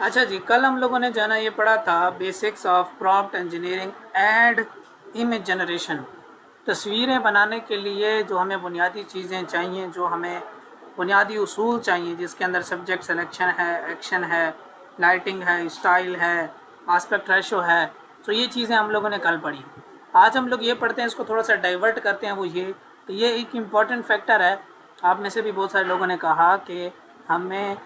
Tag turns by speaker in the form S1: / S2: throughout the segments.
S1: अच्छा जी, कल हम लोगों ने जो है ना ये पढ़ा था basics of prompt engineering and image generation. तस्वीरें बनाने के लिए जो हमें बुनियादी चीज़ें चाहिए, जो हमें बुनियादी उसूल चाहिए, जिसके अंदर सब्जेक्ट सिलेक्शन है, एक्शन है, लाइटिंग है, स्टाइल है, आस्पेक्ट रेशो है। तो ये चीज़ें हम लोगों ने कल पढ़ी। आज हम लोग ये पढ़ते हैं, इसको थोड़ा सा डाइवर्ट करते हैं। वो ये कि ये एक इम्पॉर्टेंट फैक्टर है। आप में से भी बहुत सारे लोगों ने कहा कि हमें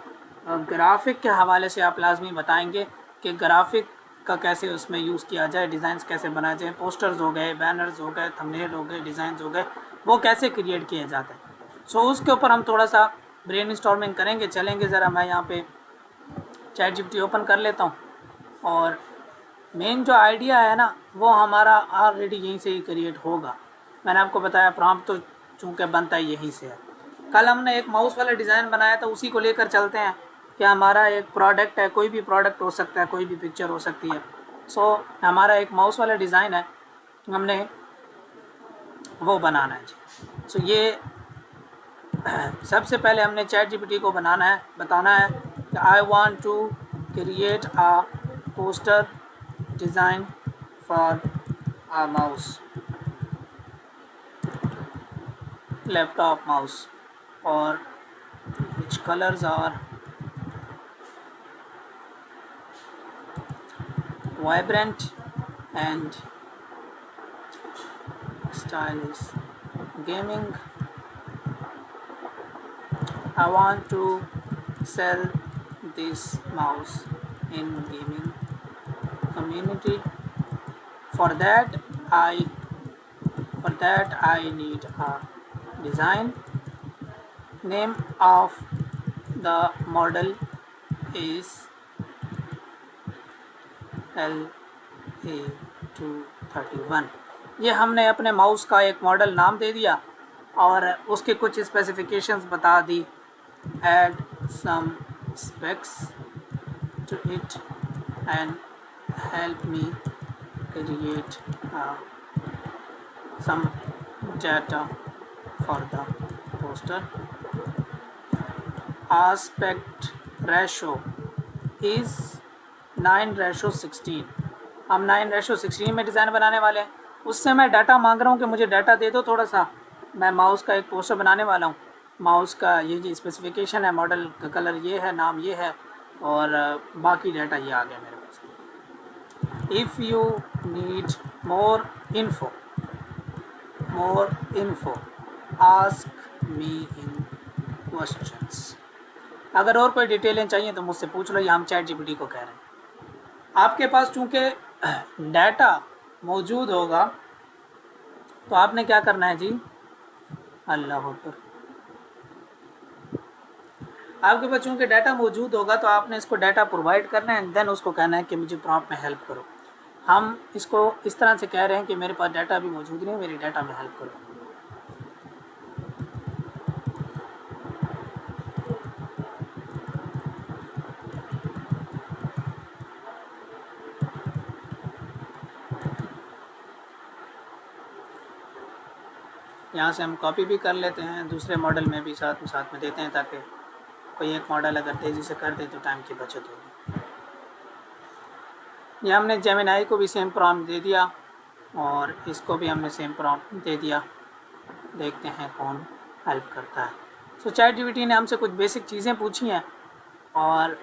S1: ग्राफिक के हवाले से आप लाजमी बताएंगे कि ग्राफिक का कैसे उसमें यूज़ किया जाए, डिज़ाइंस कैसे बनाए जाए, पोस्टर्स हो गए, बैनर्स हो गए, थंबनेल हो गए, डिज़ाइंस हो गए, वो कैसे क्रिएट किए जाते हैं। सो उसके ऊपर हम थोड़ा सा ब्रेन स्टॉर्मिंग करेंगे। चलेंगे ज़रा, मैं यहाँ पे चैट जीपीटी ओपन कर लेता हूँ। और मेन जो आइडिया है ना, वो हमारा ऑलरेडी यहीं से ही क्रिएट होगा। मैंने आपको बताया प्रॉम्प्ट तो चूँकि बनता ही यहीं से है। कल हमने एक माउस वाला डिज़ाइन बनाया था, उसी को लेकर चलते हैं कि हमारा एक प्रोडक्ट है, कोई भी प्रोडक्ट हो सकता है, कोई भी पिक्चर हो सकती है। सो हमारा एक माउस वाला डिज़ाइन है, हमने वो बनाना है जी। सो ये सबसे पहले हमने चैट जीपीटी को बताना है कि I want to create a poster design for a mouse, laptop mouse, or which colors are vibrant and stylish. Gaming, I want to sell this mouse in gaming community. For that I need a design. Name of the model is LA231। ये हमने अपने mouse का एक model नाम दे दिया और उसके कुछ स्पेसिफिकेशंस बता दी। Add some specs to it and help me create some data for the poster. Aspect ratio is 9:16। हम 9:16 में डिज़ाइन बनाने वाले हैं। उससे मैं डाटा मांग रहा हूँ कि मुझे डाटा दे दो थोड़ा सा। मैं माउस का एक पोस्टर बनाने वाला हूँ। माउस का ये जी स्पेसिफिकेशन है, मॉडल का कलर ये है, नाम ये है और बाकी डाटा ये आ गया मेरे पास। If you need more info ask me in questions. अगर और कोई डिटेलें चाहिए तो मुझसे पूछ लो, ये हम चैट जीपीटी को कह रहे हैं। आपके पास चूँकि डाटा मौजूद होगा तो आपने क्या करना है जी, अल्लाह अकबर। आपके पास चूँकि डाटा मौजूद होगा तो आपने इसको डाटा प्रोवाइड करना है, देन उसको कहना है कि मुझे प्रॉम्प्ट में हेल्प करो। हम इसको इस तरह से कह रहे हैं कि मेरे पास डाटा भी मौजूद नहीं, मेरी डाटा में हेल्प करो। यहाँ से हम कॉपी भी कर लेते हैं, दूसरे मॉडल में भी साथ में देते हैं ताकि कोई एक मॉडल अगर तेज़ी से कर दे तो टाइम की बचत होगी। ये हमने जेमिनाई को भी सेम प्रॉम्प्ट दे दिया और इसको भी हमने सेम प्रॉम्प्ट दे दिया। देखते हैं कौन हेल्प करता है। सो चैट जीपीटी ने हमसे कुछ बेसिक चीज़ें पूछी हैं और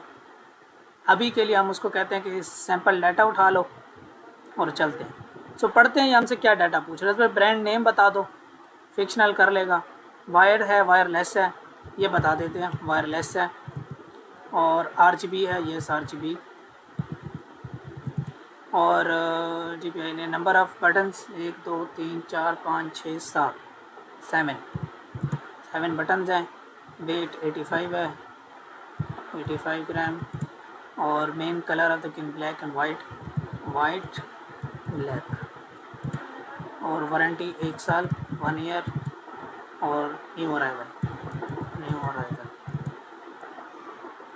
S1: अभी के लिए हम उसको कहते हैं कि सैम्पल डाटा उठा लो और चलते हैं। सो पढ़ते हैं ये हमसे क्या डाटा पूछ रहा है। इसमें ब्रांड नेम बता दो, फिक्शनल कर लेगा, वायर्ड है वायरलेस है ये बता देते हैं, वायरलेस है, और RGB है, येस RGB, और DPI ने नंबर ऑफ़ बटन्स 1 2 3 4 5 6 7 7 बटन्स हैं, वेट 85 है, 85 ग्राम, और मेन कलर ऑफ द किन ब्लैक एंड वाइट ब्लैक, और वारंटी 1 साल 1 ईयर, और न्यू अराइवल,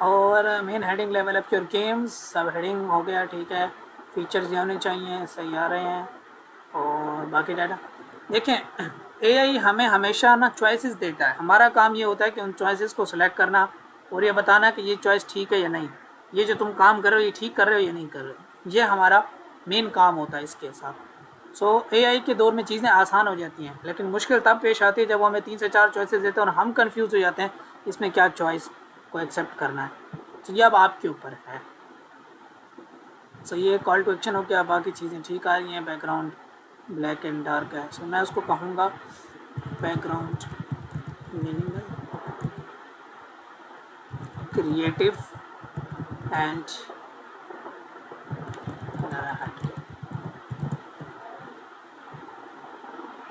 S1: और main heading level of your games, सब हेडिंग हो गया, ठीक है। फीचर्स ये होने चाहिए, सही आ रहे हैं, और बाकी डाटा देखें। AI हमें हमेशा ना चॉइसेस देता है, हमारा काम ये होता है कि उन चॉइसेस को सिलेक्ट करना और ये बताना कि ये चॉइस ठीक है या नहीं। ये जो तुम काम कर रहे हो ये ठीक कर रहे हो या नहीं कर रहे हो, ये हमारा मेन काम होता है इसके साथ। सो AI के दौर में चीज़ें आसान हो जाती हैं, लेकिन मुश्किल तब पेश आती है जब वो हमें 3 से 4 चॉइसेस देते हैं और हम कंफ्यूज हो जाते हैं इसमें क्या चॉइस को एक्सेप्ट करना है। तो ये अब आपके ऊपर है। सो ये कॉल टू एक्शन हो गया, बाकी चीज़ें ठीक आ रही हैं। बैकग्राउंड ब्लैक एंड डार्क है, सो मैं उसको कहूँगा background minimal, creative and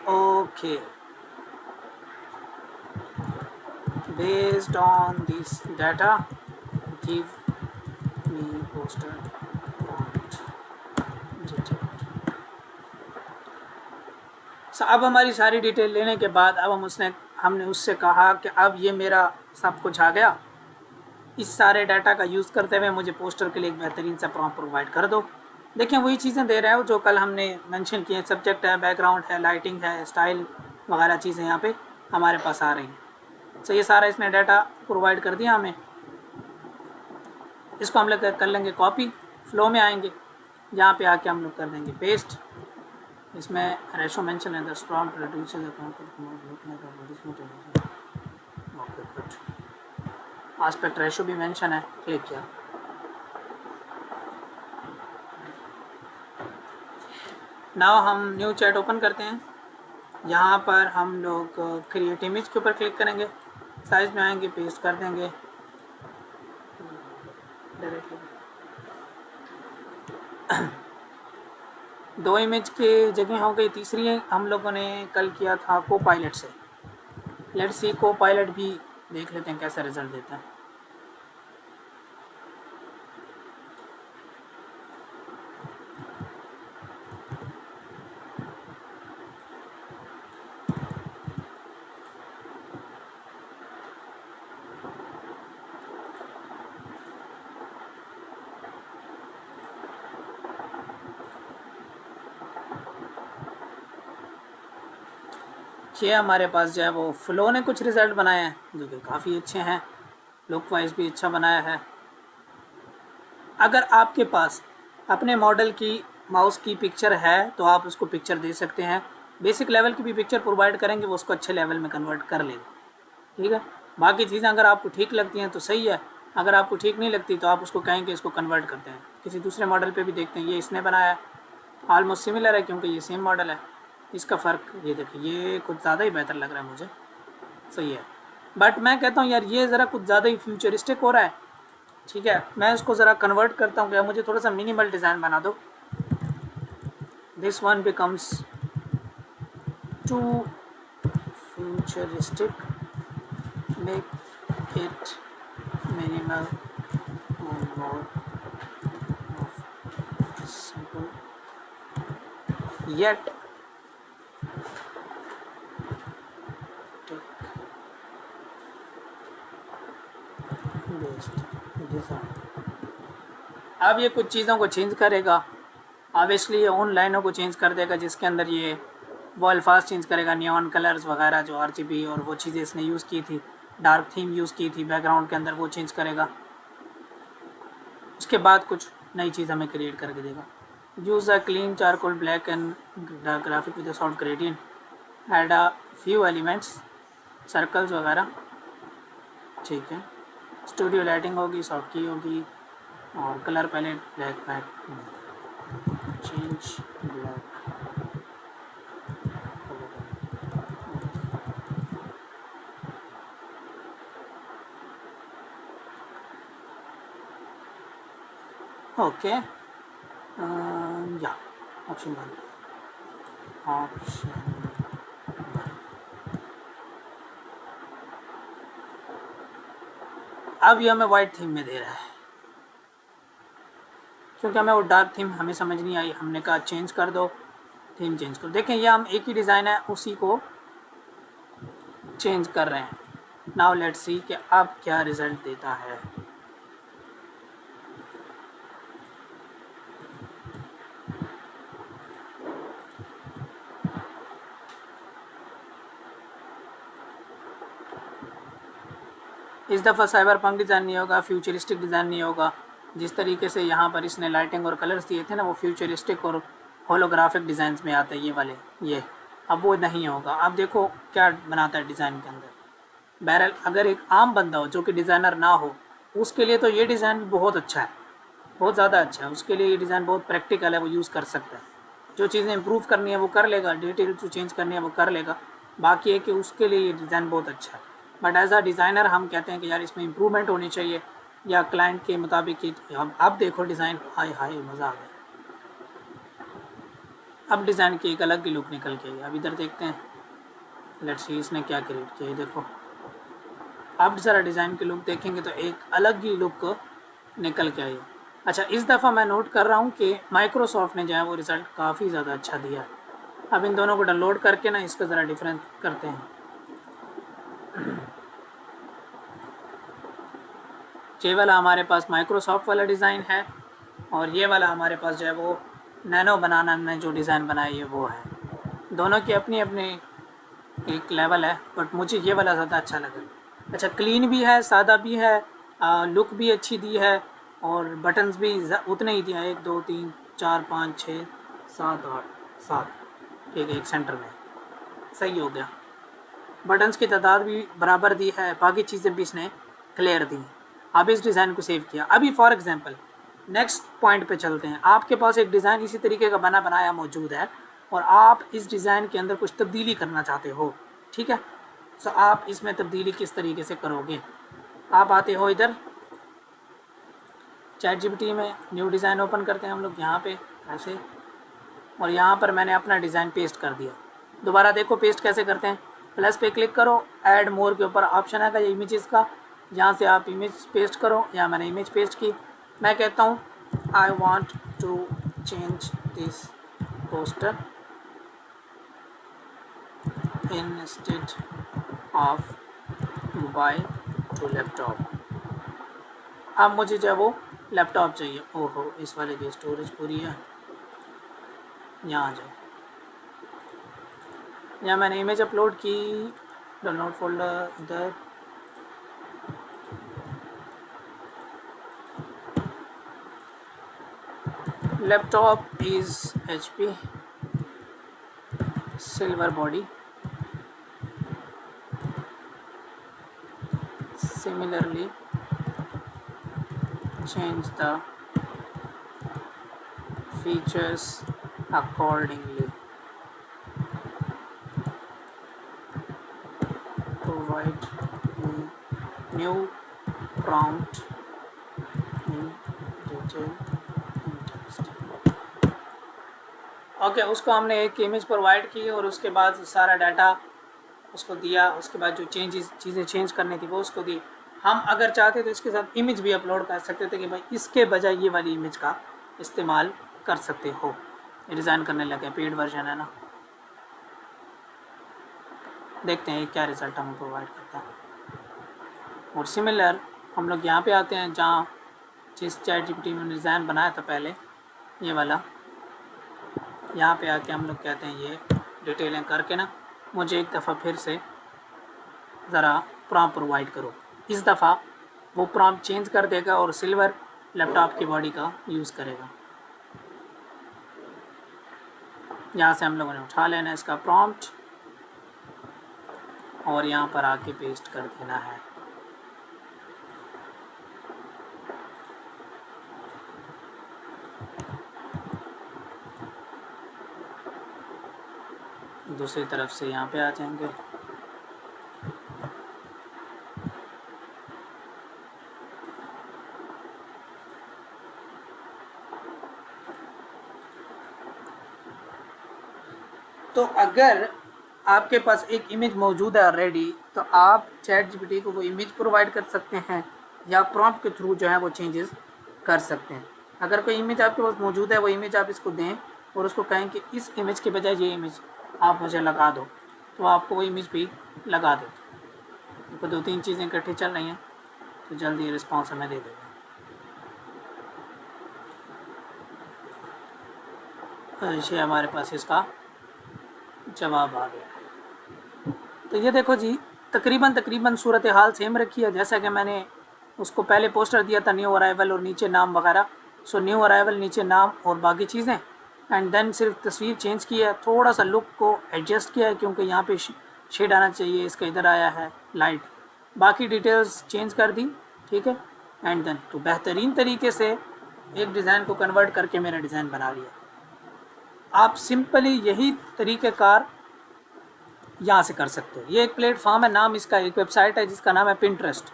S1: okay. Based on this data, give me poster font detail। So, अब हमारी सारी डिटेल लेने के बाद अब हमने उससे कहा कि अब ये मेरा सब कुछ आ गया, इस सारे डाटा का यूज़ करते हुए मुझे पोस्टर के लिए एक बेहतरीन सा प्रॉम्प्ट प्रोवाइड कर दो। देखिए वही चीज़ें दे रहा है जो कल हमने मेंशन किए, सब्जेक्ट है, बैकग्राउंड है, लाइटिंग है, स्टाइल वगैरह चीज़ें यहाँ पे हमारे पास आ रही हैं। तो ये सारा इसने डाटा प्रोवाइड कर दिया हमें। इसको हम लोग कर लेंगे कॉपी, फ्लो में आएंगे, यहाँ पे आके हम लोग कर देंगे पेस्ट। इसमें रेशो मेंशन है, the prompt reduces the okay good. Aspect ratio भी मेंशन है, क्लिक किया। नाउ हम न्यू चैट ओपन करते हैं। यहाँ पर हम लोग क्रिएट इमेज के ऊपर क्लिक करेंगे, साइज में आएंगे, पेस्ट कर देंगे डायरेक्टली। 2 इमेज की जगह हो गई, तीसरी हम लोगों ने कल किया था को पायलट से। लेट्स सी को पायलट भी देख लेते हैं कैसा रिजल्ट देता है। ये हमारे पास जो है वो फ्लो ने कुछ रिज़ल्ट बनाए हैं जो कि काफ़ी अच्छे हैं, लुक वाइज भी अच्छा बनाया है। अगर आपके पास अपने मॉडल की माउस की पिक्चर है तो आप उसको पिक्चर दे सकते हैं, बेसिक लेवल की भी पिक्चर प्रोवाइड करेंगे, वो उसको अच्छे लेवल में कन्वर्ट कर लेगा, ठीक है। बाकी चीज़ें अगर आपको ठीक लगती हैं तो सही है, अगर आपको ठीक नहीं लगती तो आप उसको कहेंगे इसको कन्वर्ट करते हैं किसी दूसरे मॉडल पे भी देखते हैं। ये इसने बनाया है, ऑलमोस्ट सिमिलर है क्योंकि ये सेम मॉडल है। इसका फ़र्क ये देखिए, ये कुछ ज़्यादा ही बेहतर लग रहा है मुझे, सही है। बट मैं कहता हूँ यार ये ज़रा कुछ ज़्यादा ही फ्यूचरिस्टिक हो रहा है, ठीक है। मैं इसको ज़रा कन्वर्ट करता हूँ, क्या मुझे थोड़ा सा मिनिमल डिज़ाइन बना दो। This one becomes too futuristic, make it minimal and more simple yet based design। अब ये कुछ चीज़ों को चेंज करेगा, ऑब्वियसली ये उन लाइनों को चेंज कर देगा जिसके अंदर ये वो अल्फाज चेंज करेगा, नियॉन कलर्स वगैरह जो RGB और वो चीज़ें इसने यूज़ की थी, डार्क थीम यूज़ की थी बैकग्राउंड के अंदर, वो चेंज करेगा। उसके बाद कुछ नई चीज़ हमें क्रिएट करके देगा। Use a clean charcoal black and graphic with a soft gradient, add a few elements, circles वगैरह, ठीक है। स्टूडियो लाइटिंग होगी, सॉफ्ट की होगी, और colour palette black matte, change black, okay. या ऑप्शन 1, ऑप्शन अब ये हमें वाइट थीम में दे रहा है क्योंकि हमें वो डार्क थीम हमें समझ नहीं आई, हमने कहा चेंज कर दो, थीम चेंज करो। देखें ये हम एक ही डिज़ाइन है उसी को चेंज कर रहे हैं। नाउ लेट्स सी कि अब क्या रिज़ल्ट देता है। इस दफ़ा साइबर पंक डिज़ाइन नहीं होगा, फ्यूचरिस्टिक डिज़ाइन नहीं होगा, जिस तरीके से यहाँ पर इसने लाइटिंग और कलर्स दिए थे ना, वो फ्यूचरिस्टिक और होलोग्राफिक डिज़ाइंस में आते हैं ये वाले, ये अब वो नहीं होगा। अब देखो क्या बनाता है डिज़ाइन के अंदर। बहरहाल अगर एक आम बंदा हो जो कि डिज़ाइनर ना हो, उसके लिए तो ये डिज़ाइन बहुत अच्छा है, बहुत ज़्यादा अच्छा है। उसके लिए ये डिज़ाइन बहुत प्रैक्टिकल है, वो यूज़ कर सकता है। जो चीज़ें इंप्रूव करनी है वो कर लेगा, डिटेल जो चेंज करनी है वो कर लेगा। बाकी है कि उसके लिए ये डिज़ाइन बहुत अच्छा है। बट एज अ डिज़ाइनर हम कहते हैं कि यार इसमें इम्प्रूवमेंट होनी चाहिए, या क्लाइंट के मुताबिक ही। अब देखो डिज़ाइन, हाय हाय मज़ा आ गया। अब डिज़ाइन की एक अलग ही लुक निकल के आई। अब इधर देखते हैं, लेट्स सी इसने क्या क्रिएट किया है। देखो अब ज़रा डिज़ाइन की लुक देखेंगे तो एक अलग ही लुक निकल के आई। अच्छा, इस दफ़ा मैं नोट कर रहा हूँ कि माइक्रोसॉफ्ट ने जो है वो रिज़ल्ट काफ़ी ज़्यादा अच्छा दिया है। अब इन दोनों को डाउनलोड करके ना इसका ज़रा डिफरेंस करते हैं। ये वाला हमारे पास माइक्रोसॉफ्ट वाला डिज़ाइन है, और ये वाला हमारे पास जो है वो नैनो बनाना ने जो डिज़ाइन बनाई है वो है। दोनों की अपनी अपनी एक लेवल है, बट मुझे ये वाला ज़्यादा अच्छा लगा। अच्छा, क्लीन भी है, सादा भी है, लुक भी अच्छी दी है, और बटन्स भी उतने ही दिया है। 1 2 3 4 5 6 7 8 7, एक सेंटर में सही हो गया। बटन्स की तादाद भी बराबर दी है, बाकी चीज़ें भी इसने क्लियर दी हैं। अब इस डिज़ाइन को सेव किया। अभी फॉर एग्जांपल नेक्स्ट पॉइंट पे चलते हैं। आपके पास एक डिज़ाइन इसी तरीके का बनाया मौजूद है, और आप इस डिज़ाइन के अंदर कुछ तब्दीली करना चाहते हो, ठीक है। सो आप इसमें तब्दीली किस तरीके से करोगे। आप आते हो इधर चैट जीपीटी में, न्यू डिज़ाइन ओपन करते हैं हम लोग यहाँ पे ऐसे, और यहाँ पर मैंने अपना डिज़ाइन पेस्ट कर दिया। दोबारा देखो पेस्ट कैसे करते हैं। प्लस पे क्लिक करो, ऐड मोर के ऊपर ऑप्शन आएगा ये इमेजेस का, यहाँ से आप इमेज पेस्ट करो। या मैंने इमेज पेस्ट की। मैं कहता हूँ I want to change this poster instead of mobile to laptop. अब मुझे जो है वो लैपटॉप चाहिए। ओहो, इस वाले की स्टोरेज पूरी है, यहाँ आ जाओ। यहाँ मैंने इमेज अपलोड की, डाउनलोड फोल्डर इधर, laptop is HP silver body, similarly change the features accordingly, provide me new prompt in detail in text। Okay, उसको हमने एक इमेज प्रोवाइड की और उसके बाद सारा डाटा उसको दिया। उसके बाद जो चीज़ें चेंज करनी थी वो उसको दी। हम अगर चाहते तो इसके साथ इमेज भी अपलोड कर सकते थे कि भाई इसके बजाय ये वाली इमेज का इस्तेमाल कर सकते हो। ये डिज़ाइन करने लगे, पेड वर्जन है ना। देखते हैं क्या रिज़ल्ट हमें प्रोवाइड करता है। और सिमिलर हम लोग यहाँ पे आते हैं जहाँ जिस चैट जीपीटी में डिज़ाइन बनाया था पहले, ये वाला। यहाँ पे आके हम लोग कहते हैं ये डिटेलिंग करके ना मुझे एक दफ़ा फिर से ज़रा प्रॉम्प्ट प्रोवाइड करो। इस दफ़ा वो प्रॉम्प्ट चेंज कर देगा और सिल्वर लैपटॉप की बॉडी का यूज़ करेगा। यहाँ से हम लोगों ने उठा लेना इसका प्रॉम्प्ट और यहाँ पर आके पेस्ट कर देना है। दूसरी तरफ से यहाँ पे आ जाएंगे। तो अगर आपके पास एक इमेज मौजूद है ऑलरेडी, तो आप चैट जीपीटी को वो इमेज प्रोवाइड कर सकते हैं या प्रॉम्प्ट के थ्रू जो है वो चेंजेस कर सकते हैं। अगर कोई इमेज आपके पास मौजूद है, वो इमेज आप इसको दें और उसको कहें कि इस इमेज के बजाय ये इमेज आप मुझे लगा दो, तो आपको वो इमेज भी लगा दे। तो 2-3 चीज़ें इकट्ठी चल रही हैं, तो जल्दी रिस्पॉन्स हमें दे देगा। ये हमारे पास इसका जवाब आ गया। तो ये देखो जी, तकरीबन सूरत हाल सेम रखी है जैसा कि मैंने उसको पहले पोस्टर दिया था न्यू अराइवल और नीचे नाम वगैरह। सो न्यू अराइवल नीचे नाम और बाकी चीज़ें, एंड देन सिर्फ तस्वीर चेंज की है, थोड़ा सा लुक को एडजस्ट किया है क्योंकि यहाँ पे शेड आना चाहिए, इसका इधर आया है लाइट, बाकी डिटेल्स चेंज कर दी, ठीक है। एंड देन तो बेहतरीन तरीके से एक डिज़ाइन को कन्वर्ट करके मेरा डिज़ाइन बना लिया। आप सिंपली यही तरीक़ेकार यहाँ से कर सकते हो। ये एक प्लेटफॉर्म है, नाम इसका, एक वेबसाइट है जिसका नाम है पिंटरेस्ट।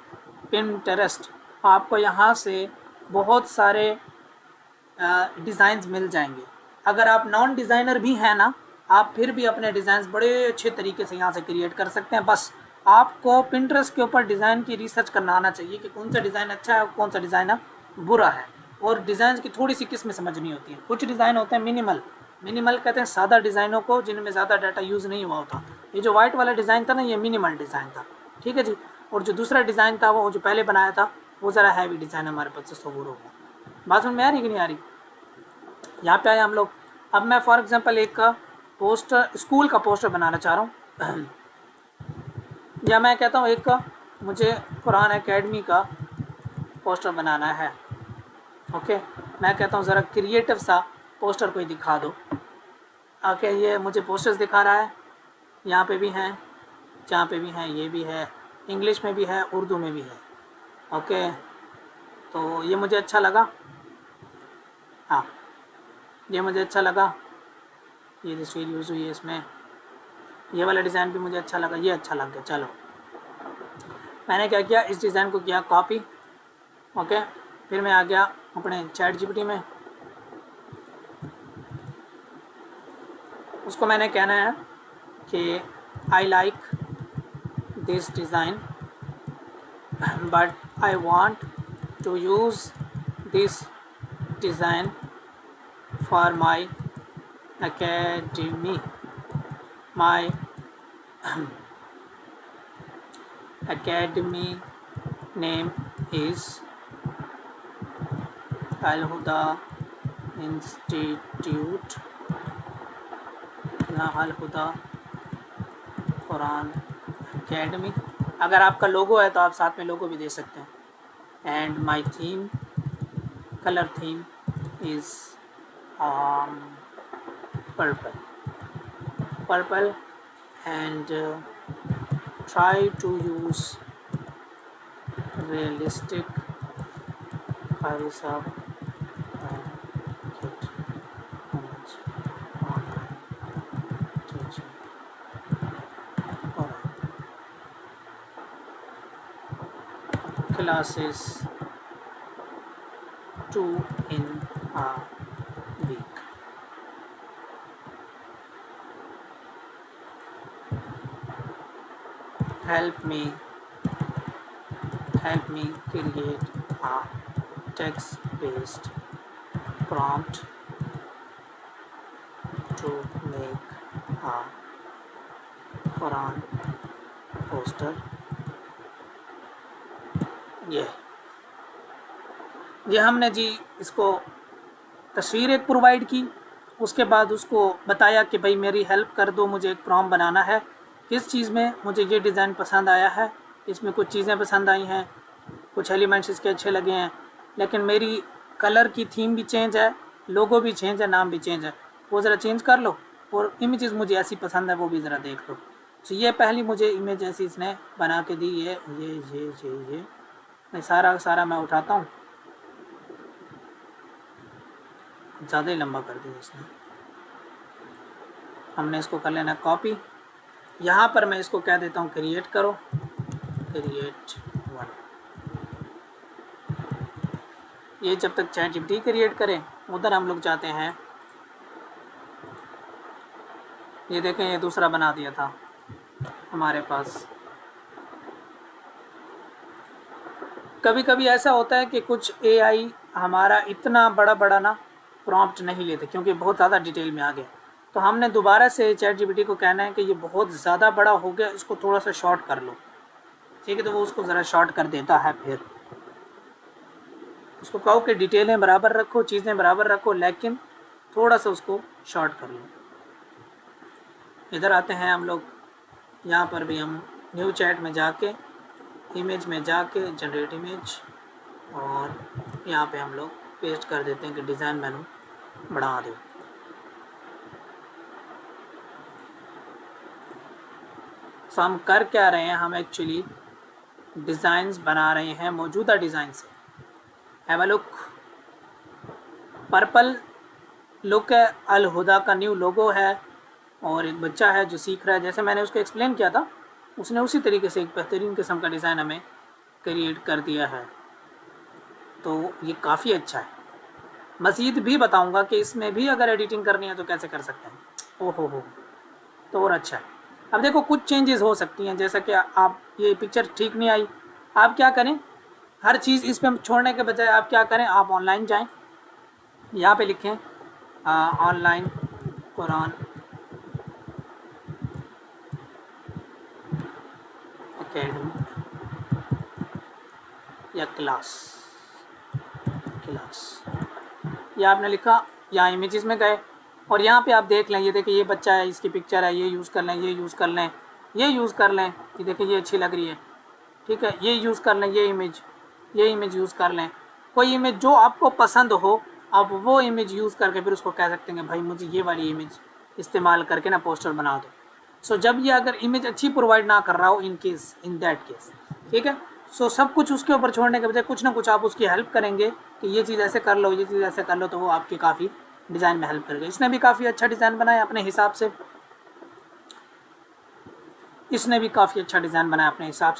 S1: आपको यहाँ से बहुत सारे डिज़ाइंस मिल जाएंगे। अगर आप नॉन डिज़ाइनर भी हैं ना, आप फिर भी अपने डिज़ाइंस बड़े अच्छे तरीके से यहाँ से क्रिएट कर सकते हैं। बस आपको पिंटरेस्ट के ऊपर डिज़ाइन की रिसर्च करना आना चाहिए कि कौन सा डिज़ाइन अच्छा है और कौन सा डिज़ाइन बुरा है, और डिज़ाइन की थोड़ी सी किस्में समझनी होती हैं। कुछ डिज़ाइन होते हैं मिनिमल कहते हैं सादा डिज़ाइनों को, जिनमें ज़्यादा डाटा यूज़ नहीं हुआ होता। ये जो वाइट वाला डिज़ाइन था ना, ये मिनिमल डिज़ाइन था, ठीक है जी। और जो दूसरा डिज़ाइन था वो जो पहले बनाया था वो ज़रा हैवी डिज़ाइन हमारे पास से वो होगा। बात समझ में आ रही कि नहीं आ रही? यहाँ पे आए हम लोग। अब मैं फॉर एग्जांपल एक पोस्टर, स्कूल का पोस्टर बनाना चाह रहा हूँ या मैं कहता हूँ एक मुझे कुरान एकेडमी का पोस्टर बनाना है। ओके, मैं कहता हूँ ज़रा क्रिएटिव सा पोस्टर कोई दिखा दो। ओके, ये मुझे पोस्टर्स दिखा रहा है, यहाँ पे भी हैं, जहाँ पे भी हैं, ये भी है, इंग्लिश में भी है, उर्दू में भी है। ओके, तो ये मुझे अच्छा लगा, हाँ ये मुझे अच्छा लगा, ये तस्वीर यूज़ हुई है इसमें, ये वाला डिज़ाइन भी मुझे अच्छा लगा, ये अच्छा लग गया। चलो मैंने क्या किया, इस डिज़ाइन को किया कॉपी। ओके, फिर मैं आ गया अपने चैट जीपीटी में, उसको मैंने कहना है कि I like this design but I want to use this design for my academy. My academy name is Al Huda Institute, ना अल हुदा कुरान एकेडमी। अगर आपका लोगो है तो आप साथ में लोगो भी दे सकते हैं। And my theme, colour theme is purple and try to use realistic Harisa and get image online teaching. Alright. Classes 2 in a week. Help me create a text-based prompt to make a Quran poster. ये हमने जी इसको तस्वीर एक provide की, उसके बाद उसको बताया कि भाई मेरी हेल्प कर दो, मुझे एक प्रॉम्प्ट बनाना है, किस चीज़ में मुझे ये डिज़ाइन पसंद आया है, इसमें कुछ चीज़ें पसंद आई हैं, कुछ एलिमेंट्स इसके अच्छे लगे हैं, लेकिन मेरी कलर की थीम भी चेंज है, लोगो भी चेंज है, नाम भी चेंज है, वो ज़रा चेंज कर लो, और इमेजेस मुझे ऐसी पसंद है वो भी ज़रा देख लो। तो ये पहली मुझे इमेज ऐसी इसने बना के दी, ये सारा मैं उठाता हूँ, ज़्यादा ही लंबा कर दिया इसने। हमने इसको कर लेना कॉपी, यहाँ पर मैं इसको कह देता हूँ क्रिएट करो, क्रिएट 1। ये जब तक चैट जीपीटी क्रिएट करें उधर हम लोग जाते हैं, ये देखें ये दूसरा बना दिया था हमारे पास। कभी कभी ऐसा होता है कि कुछ एआई हमारा इतना बड़ा ना प्रॉम्प्ट नहीं लेते क्योंकि बहुत ज़्यादा डिटेल में आ गया, तो हमने दोबारा से चैट जीपीटी को कहना है कि ये बहुत ज़्यादा बड़ा हो गया, इसको थोड़ा सा शॉर्ट कर लो, ठीक है। तो वो उसको ज़रा शॉर्ट कर देता है, फिर उसको कहो कि डिटेलें बराबर रखो, चीज़ें बराबर रखो, लेकिन थोड़ा सा उसको शॉर्ट कर लो। इधर आते हैं हम लोग, यहाँ पर भी हम न्यू चैट में जाके इमेज में जाके जनरेट इमेज, और यहाँ पे हम लोग पेस्ट कर देते हैं कि डिज़ाइन मेनू बढ़ा दो। सो हम कर क्या रहे हैं, हम एक्चुअली डिज़ाइंस बना रहे हैं मौजूदा डिज़ाइन से। Have a look, purple look है, अल हुदा का न्यू लोगो है, और एक बच्चा है जो सीख रहा है। जैसे मैंने उसको एक्सप्लेन किया था, उसने उसी तरीके से एक बेहतरीन किस्म का डिज़ाइन हमें क्रिएट कर दिया है। तो ये काफ़ी अच्छा है। मज़ीद भी बताऊंगा कि इसमें भी अगर एडिटिंग करनी है तो कैसे कर सकते हैं। ओहो हो, तो और अच्छा है। अब देखो कुछ चेंजेस हो सकती हैं, जैसा कि आप, ये पिक्चर ठीक नहीं आई, आप क्या करें, हर चीज़ इस पर छोड़ने के बजाय आप क्या करें, आप ऑनलाइन जाएं, यहाँ पे लिखें ऑनलाइन कुरान एकेडमी या क्लास, ये आपने लिखा, यहाँ इमेजेस में गए, और यहाँ पे आप देख लें, ये देखिए ये बच्चा है, इसकी पिक्चर है, ये यूज़ कर लें, ये यूज़ कर लें, ये यूज़ कर लें, ये देखिए ये अच्छी लग रही है, ठीक है, ये यूज़ कर लें, ये इमेज यूज़ कर लें। कोई इमेज जो आपको पसंद हो, आप वो इमेज यूज़ करके फिर उसको कह सकते हैं भाई मुझे ये वाली इमेज इस्तेमाल करके ना पोस्टर बना दो। सो जब ये अगर इमेज अच्छी प्रोवाइड ना कर रहा हो, इन दैट केस, ठीक है, सो सब कुछ उसके ऊपर छोड़ने के बजाय कुछ ना कुछ आप उसकी हेल्प करेंगे कि ये चीज़ ऐसे कर लो, ये चीज़ ऐसे कर लो, तो वो आपकी काफ़ी डिज़ाइन में हेल्प करेगा। इसने भी काफ़ी अच्छा डिज़ाइन बनाया अपने हिसाब से,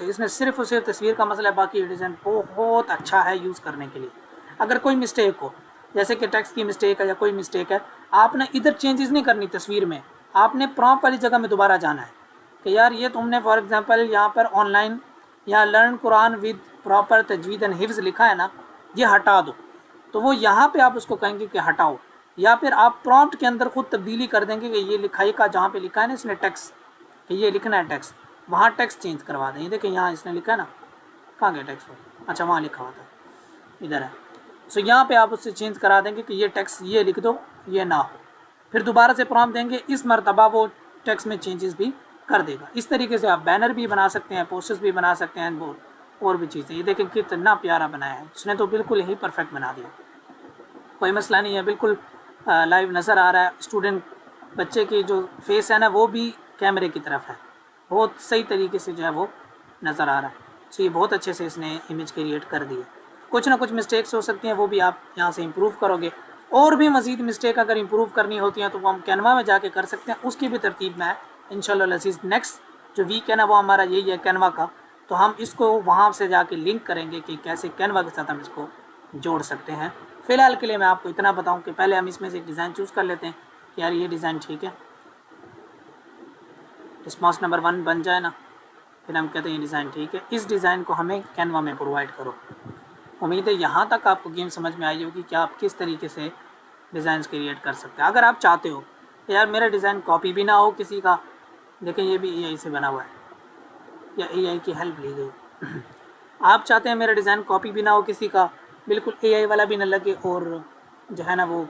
S1: इसने सिर्फ और सिर्फ तस्वीर का मसला है, बाकी डिज़ाइन बहुत अच्छा है यूज़ करने के लिए। अगर कोई मिस्टेक हो, जैसे कि टेक्स्ट की मिस्टेक है या कोई मिस्टेक है, आपने इधर चेंजेस नहीं करनी तस्वीर में, आपने प्रॉम्प्ट वाली जगह में दोबारा जाना है कि यार ये तुमने फॉर एग्जांपल यहाँ पर ऑनलाइन या learn Quran with proper tajweed and hifz लिखा है ना, ये हटा दो, तो वो यहाँ पे आप उसको कहेंगे कि हटाओ, या फिर आप प्रॉम्प्ट के अंदर खुद तब्दीली कर देंगे कि ये लिखाई का जहाँ पे लिखा है ना इसने टेक्स्ट, कि ये लिखना है टेक्स्ट, वहाँ टेक्स्ट चेंज करवा दें। ये देखिए यहाँ इसने लिखा है ना, कहाँ गया टेक्स्ट, अच्छा वहाँ लिखा हुआ था, इधर है। सो यहाँ पे आप उससे चेंज करा देंगे कि ये टेक्स्ट ये लिख दो, ये ना हो, फिर दोबारा से प्रॉम्प्ट देंगे, इस मरतबा वो टेक्स्ट में चेंजेस भी कर देगा। इस तरीके से आप बैनर भी बना सकते हैं, पोस्टर्स भी बना सकते हैं, और भी चीज़ें। ये देखें कितना प्यारा बनाया है उसने, तो बिल्कुल ही परफेक्ट बना दिया, कोई मसला नहीं है, बिल्कुल लाइव नज़र आ रहा है। स्टूडेंट बच्चे की जो फेस है ना वो भी कैमरे की तरफ है, बहुत सही तरीके से जो है वो नज़र आ रहा है। सो ये बहुत अच्छे से इसने इमेज क्रिएट कर दी है। कुछ ना कुछ मिस्टेक्स हो सकती हैं, वो भी आप यहाँ से इम्प्रूव करोगे, और भी मज़ीद मिस्टेक अगर इम्प्रूव करनी होती हैं तो वो हम कैनवा में जाके कर सकते हैं, उसकी भी तरतीब में है इंशाल्लाह अज़ीज़। नेक्स्ट जो वीक है ना वो हमारा यही है कैनवा का, तो हम इसको वहाँ से जाके लिंक करेंगे कि कैसे कैनवा के साथ हम इसको जोड़ सकते हैं। फ़िलहाल के लिए मैं आपको इतना बताऊं कि पहले हम इसमें से एक डिज़ाइन चूज़ कर लेते हैं कि यार ये डिज़ाइन ठीक है, रिस्पॉन्स नंबर 1 बन जाए ना, फिर हम कहते हैं ये डिज़ाइन ठीक है, इस डिज़ाइन को हमें कैनवा में प्रोवाइड करो। उम्मीद है यहाँ तक आपको गेम समझ में आई होगी कि आप किस तरीके से डिज़ाइन क्रिएट कर सकते हैं। अगर आप चाहते हो कि यार मेरा डिज़ाइन कॉपी भी ना हो किसी का, देखें ये भी AI से बना हुआ है या AI की हेल्प ली गई आप चाहते हैं मेरा डिज़ाइन कॉपी भी ना हो किसी का, बिल्कुल AI वाला भी ना लगे, और जो है ना वो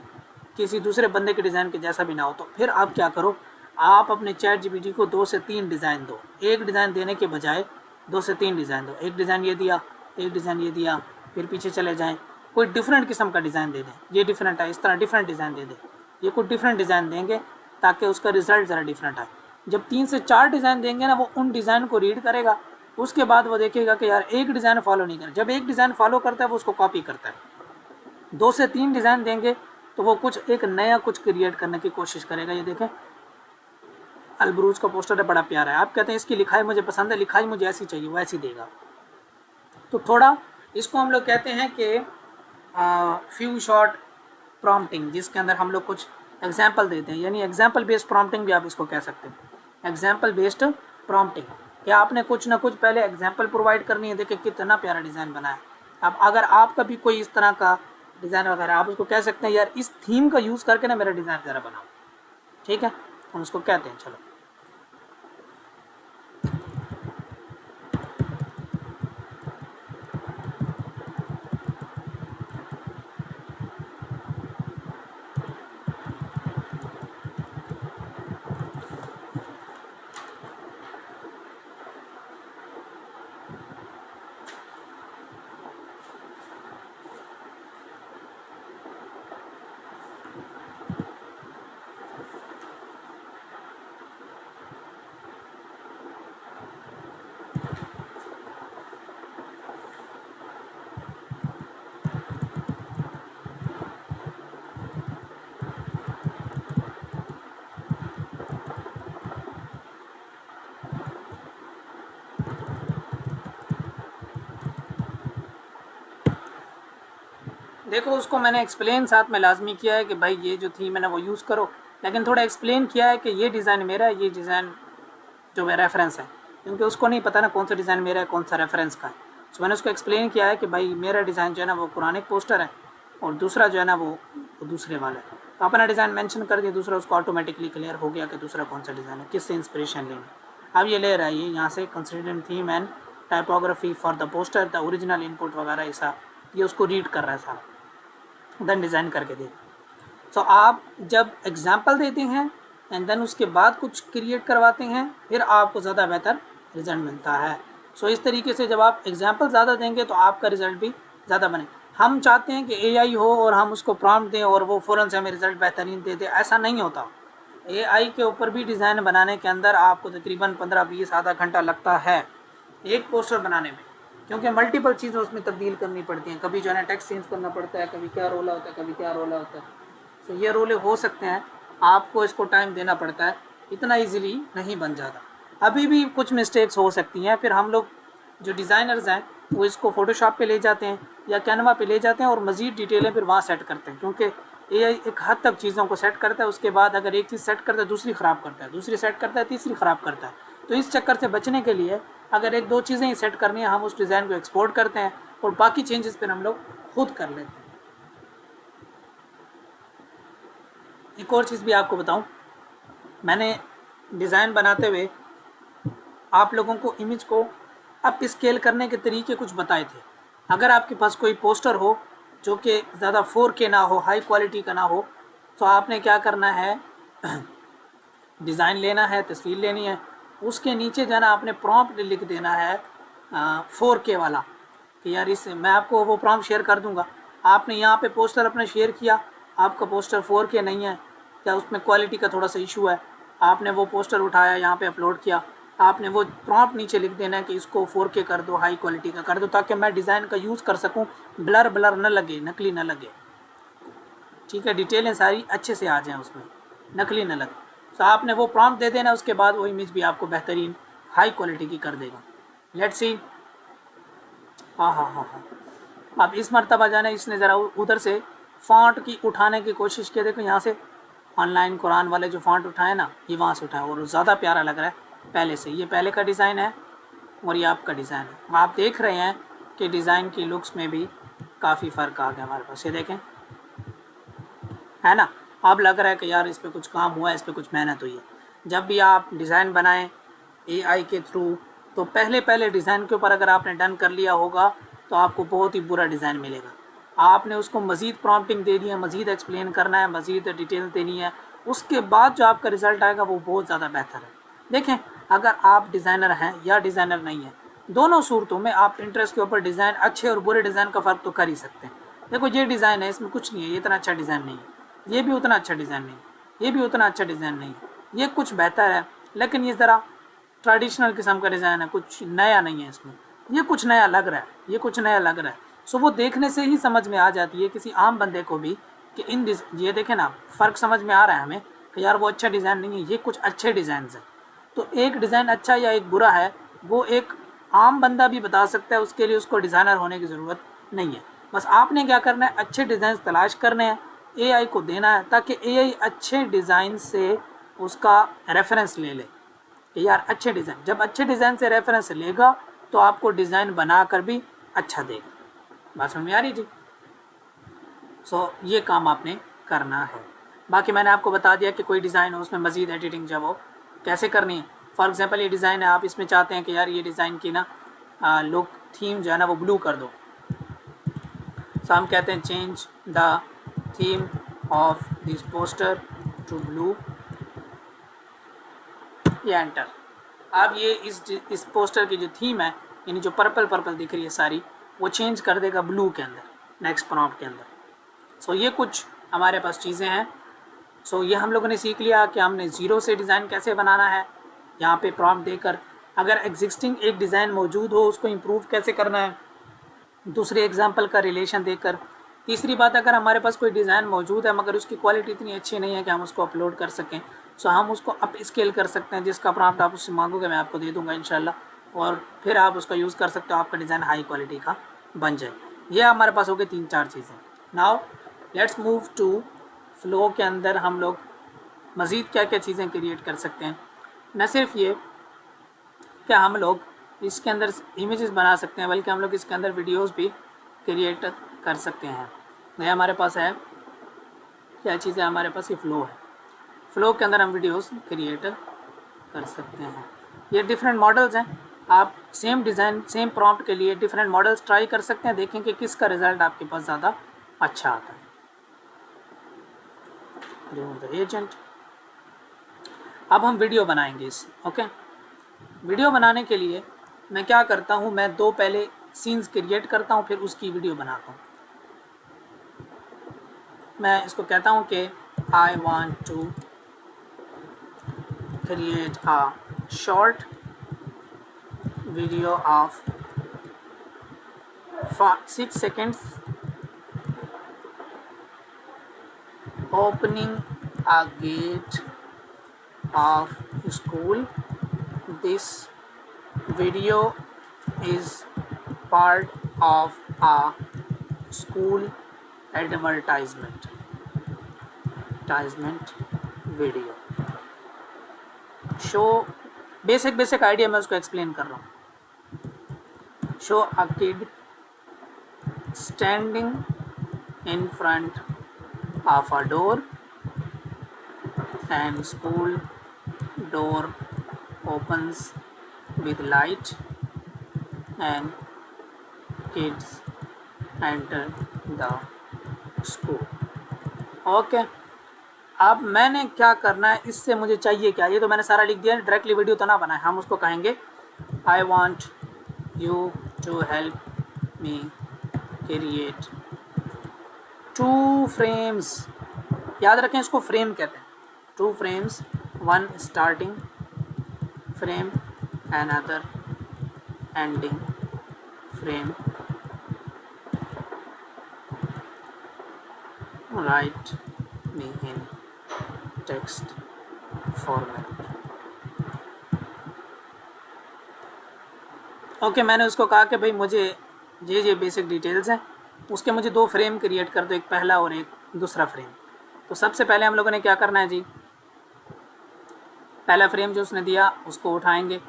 S1: किसी दूसरे बंदे के डिज़ाइन के जैसा भी ना हो, तो फिर आप क्या करो, आप अपने ChatGPT को 2 से 3 डिज़ाइन दो। एक डिज़ाइन देने के बजाय 2 से 3 डिज़ाइन दो, एक डिज़ाइन ये दिया, एक डिज़ाइन ये दिया, फिर पीछे चले जाएँ, कोई डिफरेंट किस्म का डिज़ाइन दे दें, ये डिफरेंट है, इस तरह डिफरेंट डिज़ाइन दे दें, ये कोई डिफरेंट डिज़ाइन देंगे ताकि उसका रिज़ल्ट ज़रा डिफरेंट आए। जब 3 से 4 डिज़ाइन देंगे ना, वो उन डिज़ाइन को रीड करेगा, उसके बाद वो देखेगा कि यार एक डिज़ाइन फॉलो नहीं कर, जब एक डिज़ाइन फॉलो करता है वो उसको कॉपी करता है। 2 से 3 डिज़ाइन देंगे तो वो कुछ एक नया कुछ क्रिएट करने की कोशिश करेगा। ये देखें अलबरूज का पोस्टर है, बड़ा प्यारा है, आप कहते हैं इसकी लिखाई मुझे पसंद है, लिखाई मुझे ऐसी चाहिए, वो ऐसी देगा। तो थोड़ा इसको हम लोग कहते हैं कि फ्यू शॉर्ट प्रॉम्प्टिंग, जिसके अंदर हम लोग कुछ एग्जाम्पल देते हैं, यानी एग्जाम्पल बेस्ड प्रॉम्प्टिंग भी आप इसको कह सकते हैं। एग्जाम्पल बेस्ड प्रॉम्प्टिंग, क्या आपने कुछ ना कुछ पहले एग्जाम्पल प्रोवाइड करनी है। देखिए कितना प्यारा डिज़ाइन बना है। अब अगर आपका भी कोई इस तरह का डिज़ाइन वगैरह, आप उसको कह सकते हैं यार इस थीम का यूज़ करके ना मेरा डिज़ाइन ज़रा बनाओ, ठीक है, हम उसको कहते हैं। चलो देखो उसको मैंने एक्सप्लेन साथ में लाजमी किया है कि भाई ये जो थीम है ना वो यूज़ करो, लेकिन थोड़ा एक्सप्लेन किया है कि ये डिज़ाइन मेरा है, ये डिज़ाइन जो मेरा रेफरेंस है, क्योंकि उसको नहीं पता ना कौन सा डिज़ाइन मेरा है कौन सा रेफरेंस का है। तो मैंने उसको एक्सप्लेन किया है कि भाई मेरा डिज़ाइन जो है ना वो पुराने पोस्टर है और दूसरा जो है ना वो दूसरे वाला है। तो अपना डिज़ाइन मेंशन कर दिया, दूसरा उसको ऑटोमेटिकली क्लियर हो गया कि दूसरा कौन सा डिज़ाइन है, किससे इंस्पिरेशन लेनी। अब ये ले रहा है ये यहाँ से considerate theme and typography for the poster, the original input वगैरह ऐसा ये उसको रीड कर रहा है सारा, देन डिज़ाइन करके दे। तो आप जब एग्जाम्पल देते हैं एंड देन उसके बाद कुछ क्रिएट करवाते हैं, फिर आपको ज़्यादा बेहतर रिजल्ट मिलता है। सो इस तरीके से जब आप एग्जाम्पल ज़्यादा देंगे तो आपका रिज़ल्ट भी ज़्यादा बने। हम चाहते हैं कि एआई हो और हम उसको प्रॉम्प्ट दें और वो फ़ौरन से हमें रिज़ल्ट बेहतरीन दे दे, ऐसा नहीं होता। एआई के ऊपर भी डिज़ाइन बनाने के अंदर आपको तकरीबन 15-20 आधा घंटा लगता है एक पोस्टर बनाने में, क्योंकि मल्टीपल चीज़ें उसमें तब्दील करनी पड़ती हैं। कभी जो है ना टेक्स्ट चेंज करना पड़ता है, कभी क्या रोला होता है, कभी क्या रोला होता है। तो ये रोले हो सकते हैं, आपको इसको टाइम देना पड़ता है, इतना इजीली नहीं बन जाता। अभी भी कुछ मिस्टेक्स हो सकती हैं, फिर हम लोग जो डिज़ाइनर्स हैं वो इसको फ़ोटोशॉप पे ले जाते हैं या कैनवा पे ले जाते हैं और मज़ीद डिटेलें फिर वहाँ सेट करते हैं, क्योंकि एआई एक हद तक चीज़ों को सेट करता है। उसके बाद अगर एक चीज़ सेट करता है दूसरी ख़राब करता है, दूसरी सेट करता है तीसरी ख़राब करता है। तो इस चक्कर से बचने के लिए अगर एक दो चीज़ें ही सेट करनी है, हम उस डिज़ाइन को एक्सपोर्ट करते हैं और बाकी चेंजेस फिर हम लोग खुद कर लेते हैं। एक और चीज़ भी आपको बताऊं, मैंने डिज़ाइन बनाते हुए आप लोगों को इमेज को अप स्केल करने के तरीके कुछ बताए थे। अगर आपके पास कोई पोस्टर हो जो कि ज़्यादा 4K ना हो, हाई क्वालिटी का ना हो, तो आपने क्या करना है, डिज़ाइन लेना है, तस्वीर लेनी है, उसके नीचे जाना, आपने प्रॉम्प्ट लिख देना है 4K वाला कि यार इस मैं आपको वो प्रॉम्प्ट शेयर कर दूंगा। आपने यहाँ पे पोस्टर अपना शेयर किया, आपका पोस्टर 4K नहीं है या उसमें क्वालिटी का थोड़ा सा इशू है, आपने वो पोस्टर उठाया यहाँ पे अपलोड किया, आपने वो प्रॉम्प्ट नीचे लिख देना है कि इसको 4K कर दो, हाई क्वालिटी का कर दो, ताकि मैं डिज़ाइन का यूज़ कर सकूँ, ब्लर ब्लर न लगे, नकली न लगे। ठीक है, डिटेलें सारी अच्छे से आ जाएँ उसमें, नकली न लगे। तो आपने वो प्रॉम्प्ट दे देना, उसके बाद वो इमेज भी आपको बेहतरीन हाई क्वालिटी की कर देगा। Let's see. हाँ हाँ हाँ हाँ, अब इस मरतबा जाना, इसने ज़रा उधर से फ़ॉन्ट की उठाने की कोशिश की। देखो यहाँ से ऑनलाइन कुरान वाले जो फ़ॉन्ट उठाए ना, ये वहाँ से उठाए और ज़्यादा प्यारा लग रहा है पहले से। ये पहले का डिज़ाइन है और ये आपका डिज़ाइन है। आप देख रहे हैं कि डिज़ाइन की लुक्स में भी काफ़ी फ़र्क आ गया हमारे पास। ये देखें, है ना। अब लग रहा है कि यार इस पर कुछ काम हुआ है, इस पर कुछ मेहनत हुई है। जब भी आप डिज़ाइन बनाएं एआई के थ्रू, तो पहले डिज़ाइन के ऊपर अगर आपने डन कर लिया होगा तो आपको बहुत ही बुरा डिज़ाइन मिलेगा। आपने उसको मज़ीद प्रॉम्प्टिंग देनी है, मज़ीद एक्सप्लेन करना है, मज़ीद डिटेल देनी है, उसके बाद जो आपका रिज़ल्ट आएगा वो बहुत ज़्यादा बेहतर है। देखें, अगर आप डिज़ाइनर हैं या डिज़ाइनर नहीं है, दोनों सूरतों में आप इंटरेस्ट के ऊपर डिज़ाइन, अच्छे और बुरे डिज़ाइन का फ़र्क तो कर ही सकते हैं। देखो ये डिज़ाइन है, इसमें कुछ नहीं है, ये इतना अच्छा डिज़ाइन नहीं है, ये भी उतना अच्छा डिज़ाइन नहीं, ये भी उतना अच्छा डिज़ाइन नहीं है, ये कुछ बेहतर है लेकिन ये ज़रा ट्रेडिशनल किस्म का डिज़ाइन है, कुछ नया नहीं है इसमें, ये कुछ नया लग रहा है, ये कुछ नया लग रहा है। सो वो देखने से ही समझ में आ जाती है किसी आम बंदे को भी कि ये देखें ना, फ़र्क समझ में आ रहा है हमें कि यार वो अच्छा डिज़ाइन नहीं है, ये कुछ अच्छे डिज़ाइन हैं। तो एक डिज़ाइन अच्छा या एक बुरा है वो एक आम बंदा भी बता सकता है, उसके लिए उसको डिज़ाइनर होने की ज़रूरत नहीं है। बस आपने क्या करना है, अच्छे डिज़ाइन तलाश करने हैं, एआई को देना है, ताकि एआई अच्छे डिज़ाइन से उसका रेफरेंस ले ले कि यार अच्छे डिज़ाइन, जब अच्छे डिज़ाइन से रेफरेंस लेगा तो आपको डिज़ाइन बना कर भी अच्छा देगा। बात समझ में आ रही जी। सो ये काम आपने करना है। बाकी मैंने आपको बता दिया कि कोई डिज़ाइन हो उसमें मज़ीद एडिटिंग जब हो कैसे करनी है। फॉर एग्जांपल ये डिज़ाइन है, आप इसमें चाहते हैं कि यार ये डिज़ाइन की ना लुक थीम जो है ना वो ब्लू कर दो। सो हम कहते हैं change the theme of this poster to blue, ये एंटर। अब ये इस पोस्टर की जो थीम है, यानी जो पर्पल दिख रही है सारी, वो चेंज कर देगा ब्लू के अंदर, नेक्स्ट प्रॉम्प्ट के अंदर। सो ये कुछ हमारे पास चीज़ें हैं। सो ये हम लोगों ने सीख लिया कि हमने ज़ीरो से डिज़ाइन कैसे बनाना है, यहाँ पे प्रॉम्प्ट देकर। अगर एग्जिस्टिंग एक डिज़ाइन मौजूद हो उसको इम्प्रूव कैसे करना है, दूसरे एग्जांपल का रिलेशन देकर। तीसरी बात, अगर हमारे पास कोई डिज़ाइन मौजूद है मगर उसकी क्वालिटी इतनी अच्छी नहीं है कि हम उसको अपलोड कर सकें, सो हम उसको अप स्केल कर सकते हैं, जिसका प्रॉम्प्ट आप उससे मांगोगे मैं आपको दे दूँगा इंशाल्लाह, और फिर आप उसका यूज़ कर सकते हो, आपका डिज़ाइन हाई क्वालिटी का बन जाए। ये हमारे पास हो गए 3-4 चीज़ें। Now let's move to flow के अंदर हम लोग मज़ीद क्या क्या चीज़ें क्रिएट कर सकते हैं। न सिर्फ ये कि हम लोग इसके अंदर इमेजेस बना सकते हैं, बल्कि हम लोग इसके अंदर वीडियोस भी क्रिएट कर सकते हैं। ये हमारे पास है, क्या चीज़ है हमारे पास, ये फ्लो है। फ्लो के अंदर हम वीडियोस क्रिएट कर सकते हैं। ये डिफरेंट मॉडल्स हैं, आप सेम डिज़ाइन सेम प्रॉम्प्ट के लिए डिफरेंट मॉडल्स ट्राई कर सकते हैं, देखें कि किसका रिज़ल्ट आपके पास ज़्यादा अच्छा आता है। एजेंट, अब हम वीडियो बनाएंगे इस ओके। वीडियो बनाने के लिए मैं क्या करता हूँ, मैं दो पहले सीन्स क्रिएट करता हूँ, फिर उसकी वीडियो बनाता हूँ। मैं इसको कहता हूँ कि I want to create a short video of 6 seconds opening a gate of school. This video is part of a school advertisement video. Show basic idea मैं उसको एक्सप्लेन कर रहा हूँ। Show a kid standing in front of a door and school door opens with light and kids enter the school. Okay, अब मैंने क्या करना है, इससे मुझे चाहिए क्या, ये तो मैंने सारा लिख दिया, डायरेक्टली वीडियो तो ना बनाए। हम उसको कहेंगे I want you to help me create 2 frames। याद रखें, इसको फ्रेम कहते हैं। 2 frames, 1 starting frame, another ending frame. Write me in text format. Okay, मैंने उसको कहा कि भाई मुझे ये बेसिक डिटेल्स हैं, उसके मुझे 2 फ्रेम क्रिएट कर दो, एक पहला और एक दूसरा फ्रेम। तो सबसे पहले हम लोगों ने क्या करना है जी, पहला फ्रेम जो उसने दिया उसको उठाएंगे,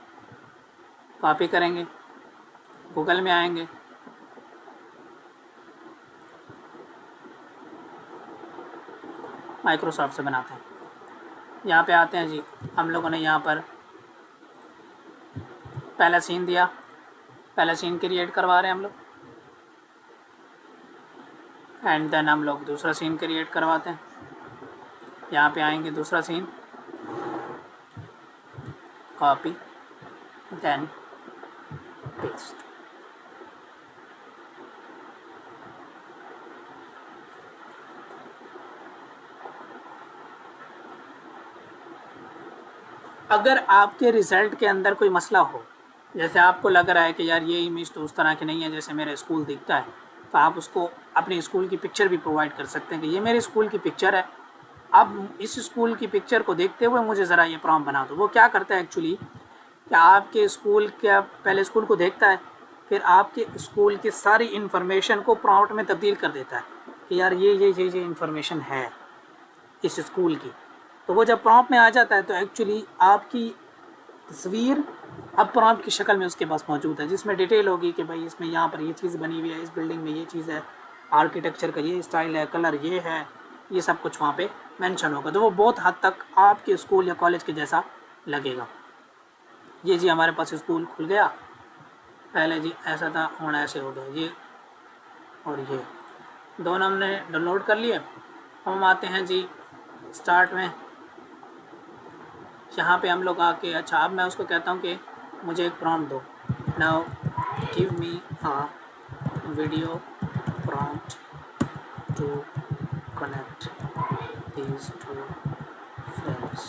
S1: कॉपी करेंगे, गूगल में आएंगे, माइक्रोसॉफ्ट से बनाते हैं, यहाँ पे आते हैं जी। हम लोगों ने यहाँ पर पहला सीन दिया, पहला सीन क्रिएट करवा रहे हैं हम लोग, एंड देन हम लोग दूसरा सीन क्रिएट करवाते हैं। यहाँ पे आएंगे, दूसरा सीन, कॉपी, देन पेस्ट। अगर आपके रिज़ल्ट के अंदर कोई मसला हो, जैसे आपको लग रहा है कि यार ये इमेज तो उस तरह की नहीं है जैसे मेरा स्कूल दिखता है, तो आप उसको अपने स्कूल की पिक्चर भी प्रोवाइड कर सकते हैं कि ये मेरे स्कूल की पिक्चर है, अब इस स्कूल की पिक्चर को देखते हुए मुझे ज़रा ये प्रॉम्प्ट बना दो। वो क्या करता है एक्चुअली कि आपके स्कूल के पहले स्कूल को देखता है, फिर आपके स्कूल की सारी इन्फॉर्मेशन को प्रॉम्प्ट में तब्दील कर देता है कि यार ये इन्फॉर्मेशन है इस स्कूल की। तो वो जब प्रॉम्प्ट में आ जाता है तो एक्चुअली आपकी तस्वीर अब प्रॉम्प्ट की शक्ल में उसके पास मौजूद है, जिसमें डिटेल होगी कि भाई इसमें यहाँ पर ये चीज़ बनी हुई है, इस बिल्डिंग में ये चीज़ है, आर्किटेक्चर का ये स्टाइल है, कलर ये है, ये सब कुछ वहाँ पे मेंशन होगा। तो वो बहुत हद तक आपके स्कूल या कॉलेज के जैसा लगेगा। ये जी हमारे पास स्कूल खुल गया, पहले जी ऐसा था, और ऐसे हो गया, ये और ये दोनों हमने डाउनलोड कर लिए। हम आते हैं जी स्टार्ट में, यहाँ पे हम लोग आके, अच्छा अब मैं उसको कहता हूँ कि मुझे एक प्रॉम्प्ट दो, now give me a video prompt to connect these 2 frames।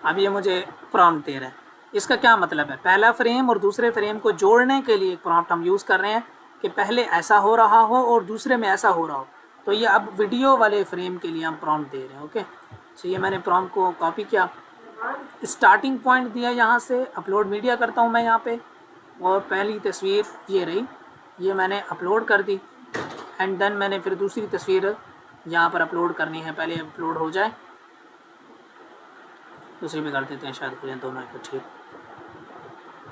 S1: अब ये मुझे प्रॉम्प्ट दे रहा है, इसका क्या मतलब है, पहला फ्रेम और दूसरे फ्रेम को जोड़ने के लिए एक प्रॉम्प्ट हम यूज़ कर रहे हैं कि पहले ऐसा हो रहा हो और दूसरे में ऐसा हो रहा हो। तो ये अब वीडियो वाले फ्रेम के लिए हम प्रॉम्प्ट दे रहे हैं। ओके, तो ये मैंने प्रॉम्प्ट को कॉपी किया, स्टार्टिंग पॉइंट दिया, यहाँ से अपलोड मीडिया करता हूँ मैं यहाँ पे, और पहली तस्वीर ये रही, ये मैंने अपलोड कर दी एंड देन मैंने फिर दूसरी तस्वीर यहाँ पर अपलोड करनी है, पहले अपलोड हो जाए, दूसरी भी कर देते हैं, शायद हो जाए दोनों इकट्ठे।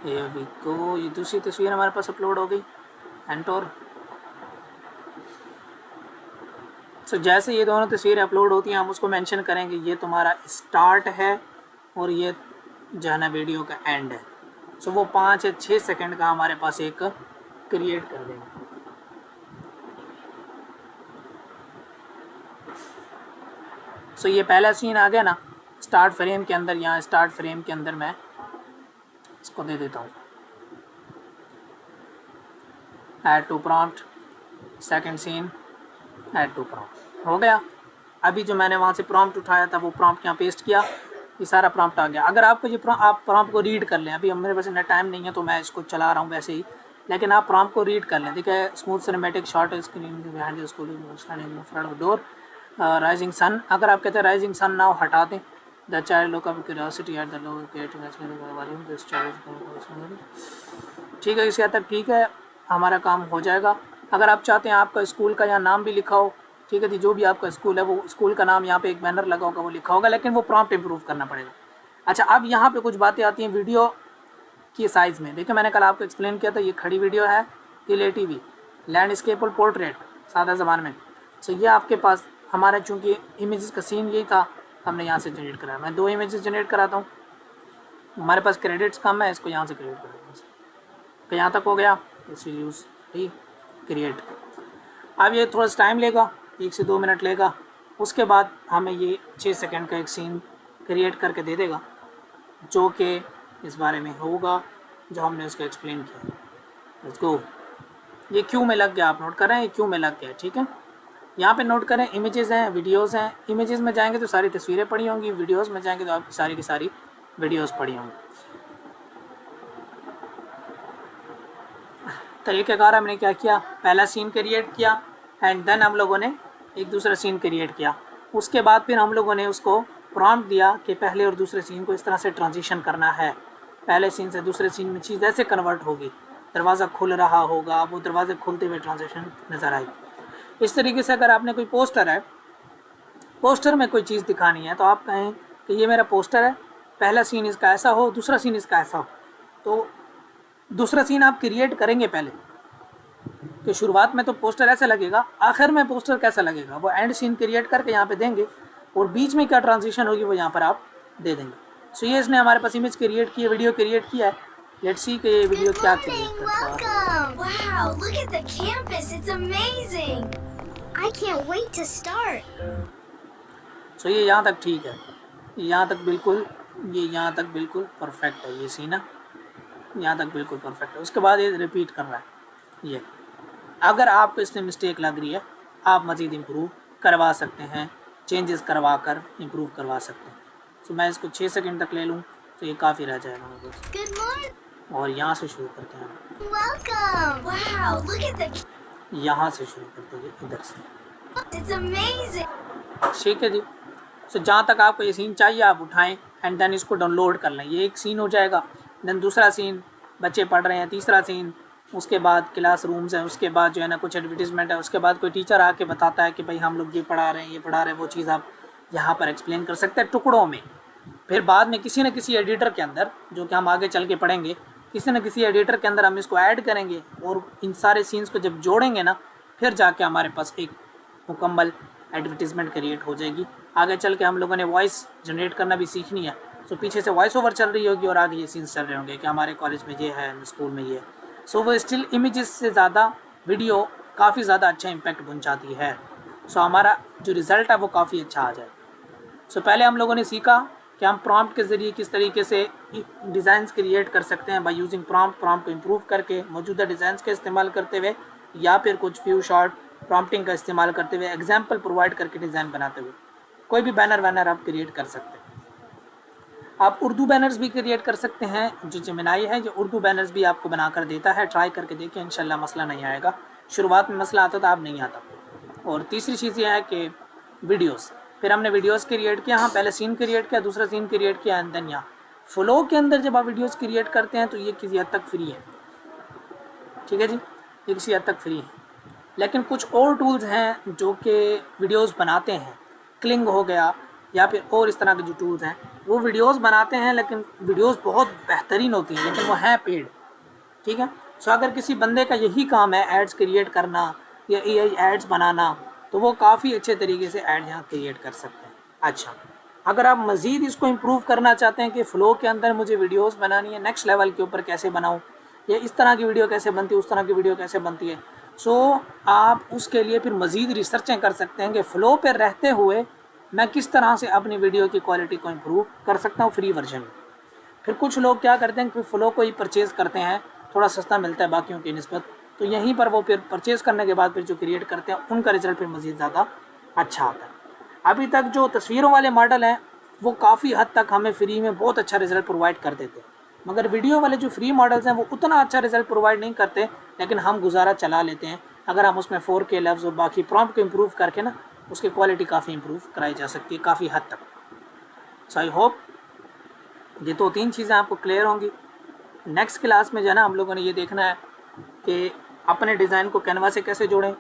S1: ये अभी को ये दूसरी तस्वीर हमारे पास अपलोड हो गई एंटर। सो जैसे ये दोनों तस्वीरें अपलोड होती हैं हम उसको मेंशन करेंगे ये तुम्हारा स्टार्ट है और ये जो है ना वीडियो का एंड है। सो वो 5 या 6 सेकंड का हमारे पास एक क्रिएट कर देंगे। सो ये पहला सीन आ गया ना स्टार्ट फ्रेम के अंदर। यहाँ स्टार्ट फ्रेम के अंदर मैं इसको दे देता हूँ add to prompt, second scene add to prompt, हो गया। अभी जो मैंने वहाँ से प्रॉम्प्ट उठाया था वो प्रॉम्प्ट यहाँ पेस्ट किया, ये सारा प्रॉम्प्ट आ गया। अगर आपको ये आप प्रॉम्प्ट को रीड कर लें, अभी मेरे पास इतना टाइम नहीं है तो मैं इसको चला रहा हूँ वैसे ही, लेकिन आप प्रॉम्प्ट को रीड कर लें। देखिए smooth cinematic shot screen behind school door rising sun. अगर आप कहते हैं राइजिंग सन नाउ हटा दें, the child look up curiosity at the low ठीक है, इसी हद तक ठीक है, हमारा काम हो जाएगा। अगर आप चाहते हैं आपका स्कूल का यहाँ नाम भी लिखा हो, ठीक है जी, जो भी आपका स्कूल है वो स्कूल का नाम यहाँ पे एक बैनर लगा होगा वो लिखा होगा, लेकिन वो प्रॉम्प्ट इम्प्रूव करना पड़ेगा। अच्छा, अब यहाँ पे कुछ बातें आती हैं वीडियो की साइज़ में। देखिए मैंने कल आपको एक्सप्लेन किया था, ये खड़ी वीडियो है, रिलेटिव लैंडस्केप और पोर्ट्रेट सादा ज़बान में। सो ये आपके पास हमारा चूँकि इमेजेस का सीन यही था, हमने यहाँ से जनरेट कराया। मैं 2 इमेजेस जनरेट कराता हूँ, हमारे पास क्रेडिट्स कम है, इसको यहाँ से क्रिएट कराता हूँ। तो यहाँ तक हो गया, इस यूज़ ही क्रिएट। अब ये थोड़ा सा टाइम लेगा, 1 से 2 मिनट लेगा, उसके बाद हमें ये 6 सेकंड का एक सीन क्रिएट करके दे देगा जो कि इस बारे में होगा जो हमने उसको एक्सप्लेन किया। Let's go. ये क्यू में लग गया, आप नोट कर रहे हैं, ये क्यू में लग गया, ठीक है। यहाँ पे नोट करें, इमेजेस हैं, वीडियोस हैं। इमेजेस में जाएंगे तो सारी तस्वीरें पड़ी होंगी, वीडियोस में जाएंगे तो आपकी सारी की सारी वीडियोस पड़ी होंगी। तरीक़ेकार हमने क्या किया, पहला सीन क्रिएट किया एंड देन हम लोगों ने एक दूसरा सीन क्रिएट किया। उसके बाद फिर हम लोगों ने उसको प्रॉम्प्ट दिया कि पहले और दूसरे सीन को इस तरह से ट्रांजिशन करना है, पहले सीन से दूसरे सीन में चीज़ ऐसे कन्वर्ट होगी, दरवाज़ा खुल रहा होगा, वो दरवाजे खुलते हुए ट्रांजिशन नज़र आई। इस तरीके से अगर आपने कोई पोस्टर है, पोस्टर में कोई चीज़ दिखानी है तो आप कहें कि ये मेरा पोस्टर है, पहला सीन इसका ऐसा हो, दूसरा सीन इसका ऐसा हो, तो दूसरा सीन आप क्रिएट करेंगे पहले कि शुरुआत में तो पोस्टर ऐसा लगेगा, आखिर में पोस्टर कैसा लगेगा वो एंड सीन क्रिएट करके यहाँ पे देंगे, और बीच में क्या ट्रांजिशन होगी वो यहाँ पर आप दे देंगे। सो ये इसने हमारे पास इमेज क्रिएट की है, वीडियो क्रिएट किया है। लेट्स सी कि ये वीडियो क्या क्रिएट करता है।
S2: Wow, look at the campus. It's amazing. I can't wait to start.
S1: सो ये यहाँ तक ठीक है, यहाँ तक बिल्कुल, ये यहाँ तक बिल्कुल परफेक्ट है, ये सीन है यहाँ तक बिल्कुल परफेक्ट है। उसके बाद ये रिपीट कर रहा है। ये अगर आपको इसमें मिस्टेक लग रही है आप मज़ीद इम्प्रूव करवा सकते हैं, चेंजेस करवा कर इम्प्रूव करवा सकते हैं। तो मैं इसको 6 सेकंड तक ले लूँ तो ये काफ़ी रह जाएगा मेरे पास।
S2: Good morning.
S1: और यहाँ से शुरू करते हैं,
S2: Welcome. Wow, look at the.
S1: यहाँ से शुरू करते हैं, इधर से।
S2: It's amazing.
S1: ठीक है जी। सो जहाँ तक आपको ये सीन चाहिए आप उठाएं एंड देन इसको डाउनलोड कर लें। ये एक सीन हो जाएगा, देन दूसरा सीन बच्चे पढ़ रहे हैं, तीसरा सीन, उसके बाद क्लास रूम्स हैं, उसके बाद जो है ना कुछ एडवर्टीज़मेंट है, उसके बाद कोई टीचर आके बताता है कि भाई हम लोग ये पढ़ा रहे हैं, ये पढ़ा रहे हैं, वो चीज़ आप यहाँ पर एक्सप्लेन कर सकते हैं टुकड़ों में। फिर बाद में किसी न किसी एडिटर के अंदर, जो कि हम आगे चल के पढ़ेंगे, किसी न किसी एडिटर के अंदर हम इसको ऐड करेंगे और इन सारे सीन्स को जब जोड़ेंगे ना फिर जाके हमारे पास एक मुकम्मल एडवर्टीज़मेंट क्रिएट हो जाएगी। आगे चल के हम लोगों ने वॉइस जनरेट करना भी सीखनी है, सो पीछे से वॉइस ओवर चल रही होगी और आगे ये सीन्स चल रहे होंगे कि हमारे कॉलेज में ये है, स्कूल में ये है। सो वो स्टिल इमेजेस से ज़्यादा वीडियो काफ़ी ज़्यादा अच्छा इम्पैक्ट पहुंचाती है। सो हमारा जो रिज़ल्ट है वो काफ़ी अच्छा आ जाए। सो पहले हम लोगों ने सीखा कि हम प्रॉम्प्ट के ज़रिए किस तरीके से डिज़ाइंस क्रिएट कर सकते हैं बाय यूजिंग प्रॉम्प्ट को इम्प्रूव करके, मौजूदा डिज़ाइंस का इस्तेमाल करते हुए, या फिर कुछ फ्यू शॉर्ट प्रॉम्प्टिंग का इस्तेमाल करते हुए, एग्जाम्पल प्रोवाइड करके डिज़ाइन बनाते हुए कोई भी बैनर वैनर आप क्रिएट कर सकते हैं। आप उर्दू बैनर्स भी क्रिएट कर सकते हैं, जो जेमिनाई है जो उर्दू बैनर्स भी आपको बनाकर देता है। ट्राई करके देखिए, इंशाल्लाह मसला नहीं आएगा। शुरुआत में मसला आता था, अब नहीं आता। और तीसरी चीज़ ये है कि वीडियोस, फिर हमने वीडियोस क्रिएट किया। हाँ, पहले सीन क्रिएट किया, दूसरा सीन क्रिएट किया एंड देन यहाँ फ्लो के अंदर जब आप वीडियोस क्रिएट करते हैं तो ये किसी हद तक फ्री है। ठीक है जी, ये किसी हद तक फ्री है। लेकिन कुछ और टूल्स हैं जो कि वीडियोस बनाते हैं, क्लिंग हो गया या फिर और इस तरह के जो टूल्स हैं वो वीडियोस बनाते हैं, लेकिन वीडियोस बहुत बेहतरीन होती हैं, लेकिन वो हैं पेड। ठीक है, सो अगर किसी बंदे का यही काम है एड्स क्रिएट करना या एआई एड्स बनाना, तो वो काफ़ी अच्छे तरीके से एड यहाँ क्रिएट कर सकते हैं। अच्छा, अगर आप मज़ीद इसको इम्प्रूव करना चाहते हैं कि फ़्लो के अंदर मुझे वीडियोस बनानी है नेक्स्ट लेवल के ऊपर, कैसे बनाऊँ, या इस तरह की वीडियो कैसे बनती है, उस तरह की वीडियो कैसे बनती है, सो आप उसके लिए फिर मज़ीद रिसर्चें कर सकते हैं कि फ़्लो पर रहते हुए मैं किस तरह से अपनी वीडियो की क्वालिटी को इम्प्रूव कर सकता हूँ फ्री वर्जन में। फिर कुछ लोग क्या करते हैं कि फ़्लो को ही परचेज़ करते हैं, थोड़ा सस्ता मिलता है बाकियों की निस्बत, तो यहीं पर वो फिर परचेज़ करने के बाद फिर जो क्रिएट करते हैं उनका रिज़ल्ट फिर मज़ीद ज़्यादा अच्छा आता है। अभी तक जो तस्वीरों वाले मॉडल हैं वो काफ़ी हद तक हमें फ्री में बहुत अच्छा रिज़ल्ट प्रोवाइड कर देते हैं, मगर वीडियो वाले जो फ्री मॉडल्स हैं वो उतना अच्छा रिज़ल्ट प्रोवाइड नहीं करते, लेकिन हम गुजारा चला लेते हैं अगर हम उसमें 4K लफ्ज़ और बाकी प्रॉम्प्ट को इम्प्रूव करके ना उसकी क्वालिटी काफ़ी इम्प्रूव कराई जा सकती है काफ़ी हद तक। सो आई होप ये 2-3 चीज़ें आपको क्लियर होंगी। नेक्स्ट क्लास में जो है ना हम लोगों ने ये देखना है कि अपने डिज़ाइन को कैनवा से कैसे जोड़ें,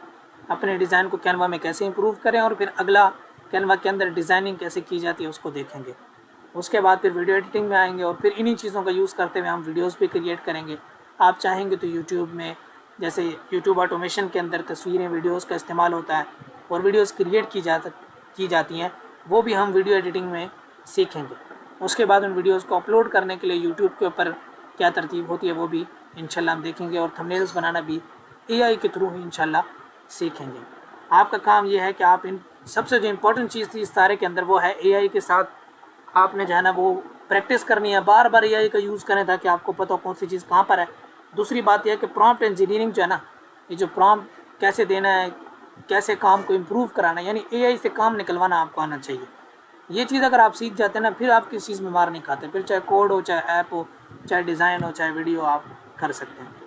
S1: अपने डिज़ाइन को कैनवा में कैसे इंप्रूव करें, और फिर अगला कैनवा के अंदर डिज़ाइनिंग कैसे की जाती है उसको देखेंगे। उसके बाद फिर वीडियो एडिटिंग में आएंगे और फिर इन्हीं चीज़ों का यूज़ करते हुए हम वीडियोस भी क्रिएट करेंगे। आप चाहेंगे तो यूट्यूब में, जैसे यूट्यूब ऑटोमेशन के अंदर तस्वीरें वीडियोस का इस्तेमाल होता है और वीडियोस क्रिएट की जाती हैं, वो भी हम वीडियो एडिटिंग में सीखेंगे। उसके बाद उन वीडियोस को अपलोड करने के लिए यूट्यूब के ऊपर क्या तरतीब होती है वो भी इंशाल्लाह हम देखेंगे, और थंबनेल्स बनाना भी एआई के थ्रू ही इंशाल्लाह सीखेंगे। आपका काम ये है कि आप इन सबसे जो इम्पोर्टेंट चीज़ थी इस सारे के अंदर वो है एआई के साथ आपने जो है ना वो प्रैक्टिस करनी है, बार बार एआई का यूज़ करें ताकि आपको पता हो कौन सी चीज़ कहाँ पर है। दूसरी बात यह है कि प्रॉम्प्ट इंजीनियरिंग जो है ना, ये जो प्रॉम्प्ट कैसे देना है, कैसे काम को इम्प्रूव कराना है, यानी एआई से काम निकलवाना आपको आना चाहिए। ये चीज़ अगर आप सीख जाते हैं ना, फिर आप किसी चीज़ में मार नहीं खाते, फिर चाहे कोड हो, चाहे ऐप हो, चाहे डिज़ाइन हो, चाहे वीडियो, आप कर सकते हैं।